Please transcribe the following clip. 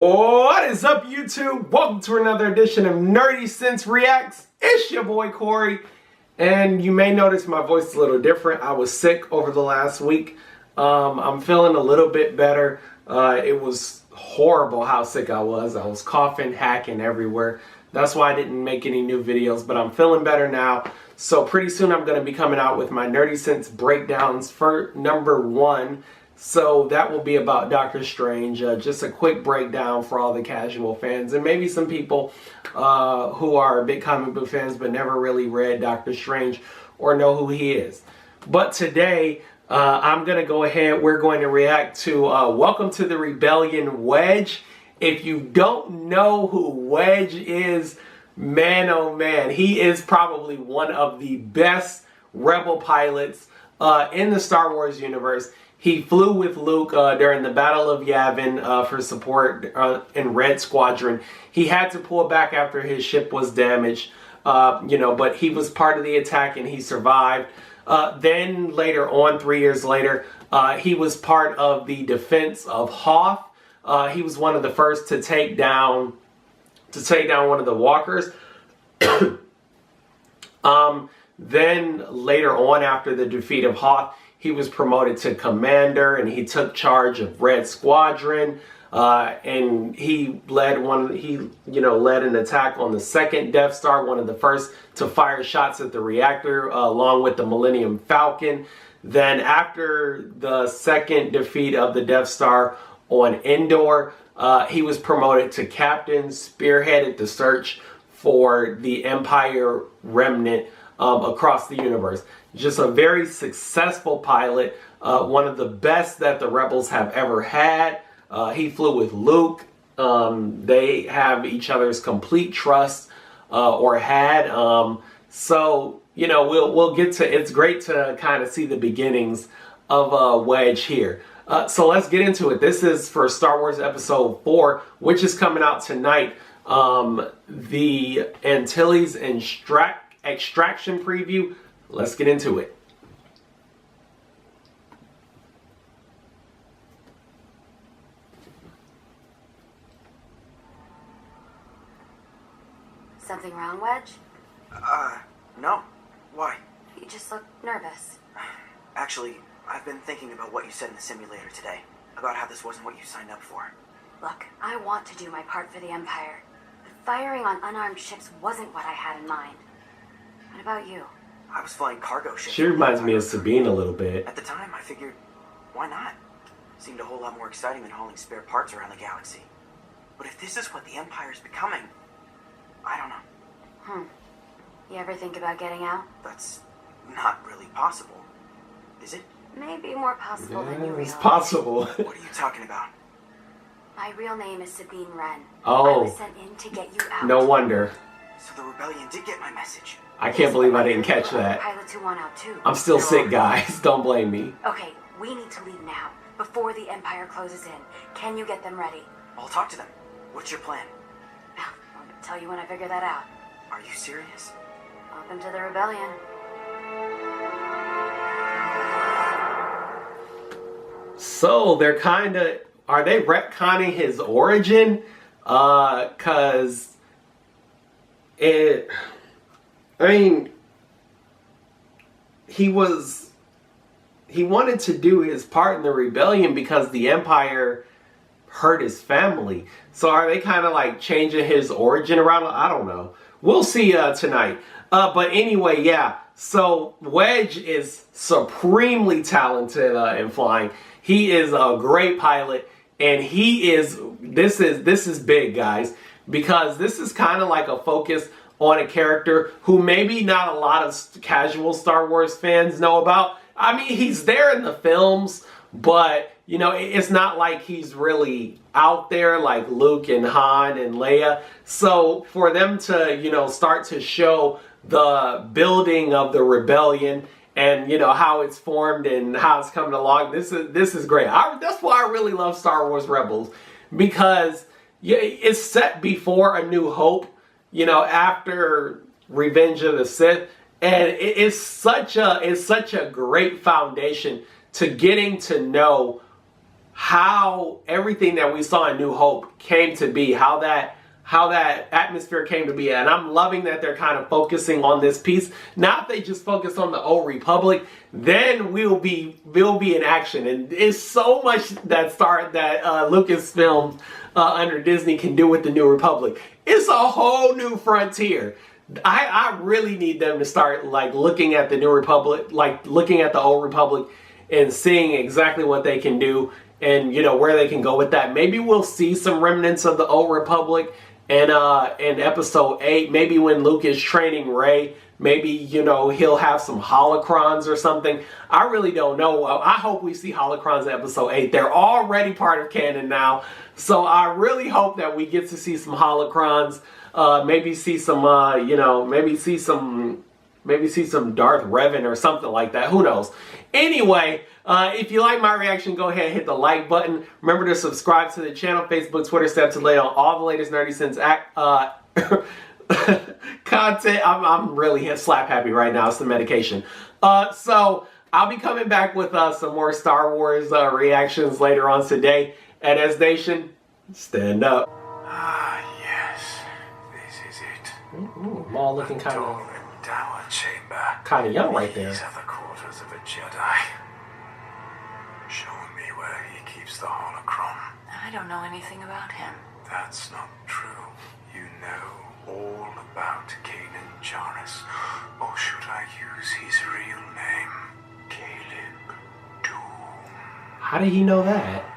What is up, YouTube? Welcome to another edition of Nerdy Sense Reacts. It's your boy Corey, and you may notice my voice is a little different. I was sick over the last week. I'm feeling a little bit better. It was horrible how sick I was. I was coughing, hacking everywhere. That's why I didn't make any new videos, but I'm feeling better now. So pretty soon I'm going to be coming out with my Nerdy Sense breakdowns for number 1. So that will be about Doctor Strange, just a quick breakdown for all the casual fans and maybe some people who are big comic book fans but never really read Doctor Strange or know who he is. But today, I'm going to go ahead, we're going to react to Welcome to the Rebellion, Wedge. If you don't know who Wedge is, man oh man, he is probably one of the best rebel pilots in the Star Wars universe. He flew with Luke during the Battle of Yavin for support in Red Squadron. He had to pull back after his ship was damaged, but he was part of the attack and he survived. Then later on, 3 years later, he was part of the defense of Hoth. He was one of the first to take down one of the walkers. Then later on, after the defeat of Hoth, he was promoted to commander and he took charge of Red Squadron, and he led an attack on the second Death Star, one of the first to fire shots at the reactor along with the Millennium Falcon. Then after the second defeat of the Death Star on Endor, he was promoted to captain, spearheaded the search for the Empire remnant across the universe. Just a very successful pilot, one of the best that the Rebels have ever had. He flew with Luke. They have each other's complete trust, or had. So we'll get to. It's great to kind of see the beginnings of Wedge here. So let's get into it. This is for Star Wars Episode 4, which is coming out tonight. The Antilles extraction preview. Let's get into it. Something wrong, Wedge? No. Why? You just look nervous. Actually, I've been thinking about what you said in the simulator today, about how this wasn't what you signed up for. Look, I want to do my part for the Empire, but firing on unarmed ships wasn't what I had in mind. What about you? I was flying cargo ships. She reminds me of Sabine a little bit. At the time, I figured, why not? Seemed a whole lot more exciting than hauling spare parts around the galaxy. But if this is what the Empire's becoming, I don't know. You ever think about getting out? That's not really possible, is it? Maybe more possible than you realize. It's possible. What are you talking about? My real name is Sabine Wren. Oh. I was sent in to get you out. No wonder. So the rebellion did get my message. I can't believe I didn't catch that. Pilots who want out too. I'm still sick, guys. Don't blame me. Okay, we need to leave now, before the Empire closes in. Can you get them ready? I'll talk to them. What's your plan? I'll tell you when I figure that out. Are you serious? Welcome to the rebellion. So they're are they retconning his origin? Cause he wanted to do his part in the rebellion because the Empire hurt his family. So are they kind of like changing his origin around? I don't know. We'll see tonight. But anyway, yeah. So Wedge is supremely talented in flying. He is a great pilot, and this is big, guys, because this is kind of like a focus on a character who maybe not a lot of casual Star Wars fans know about. I mean, he's there in the films, but it's not like he's really out there like Luke and Han and Leia. So for them to, start to show the building of the rebellion and how it's formed and how it's coming along, this is great. That's why I really love Star Wars Rebels, because it's set before A New Hope, after Revenge of the Sith, and it's such a great foundation to getting to know how everything that we saw in New Hope came to be, how that atmosphere came to be. And I'm loving that they're kind of focusing on this piece. Now if they just focus on the Old Republic, then we'll be in action. And it's so much that Lucasfilm under Disney can do with the New Republic. It's a whole new frontier. I really need them to start like looking at the New Republic, like looking at the Old Republic and seeing exactly what they can do and, you know, where they can go with that. Maybe we'll see some remnants of the Old Republic and in episode 8, maybe when Luke is training Rey, maybe, you know, he'll have some holocrons or something. I really don't know. I hope we see holocrons in episode 8. They're already part of canon now. So I really hope that we get to see some holocrons. Maybe see some, maybe see some Darth Revan or something like that. Who knows? Anyway, if you like my reaction, go ahead and hit the like button. Remember to subscribe to the channel, Facebook, Twitter, stay up to date on all the latest Nerdy Sense content. I'm really slap happy right now. It's the medication. So I'll be coming back with some more Star Wars reactions later on today. And as Nation, stand up. Ah, yes. This is it. Ooh, Maul looking kind of Dower chamber. young right there. These are the quarters of a Jedi. Show me where he keeps the holocron. I don't know anything about him. That's not true. You know all about Kanan Jarrus. Or should I use his real name? Caleb Doom. How did he know that?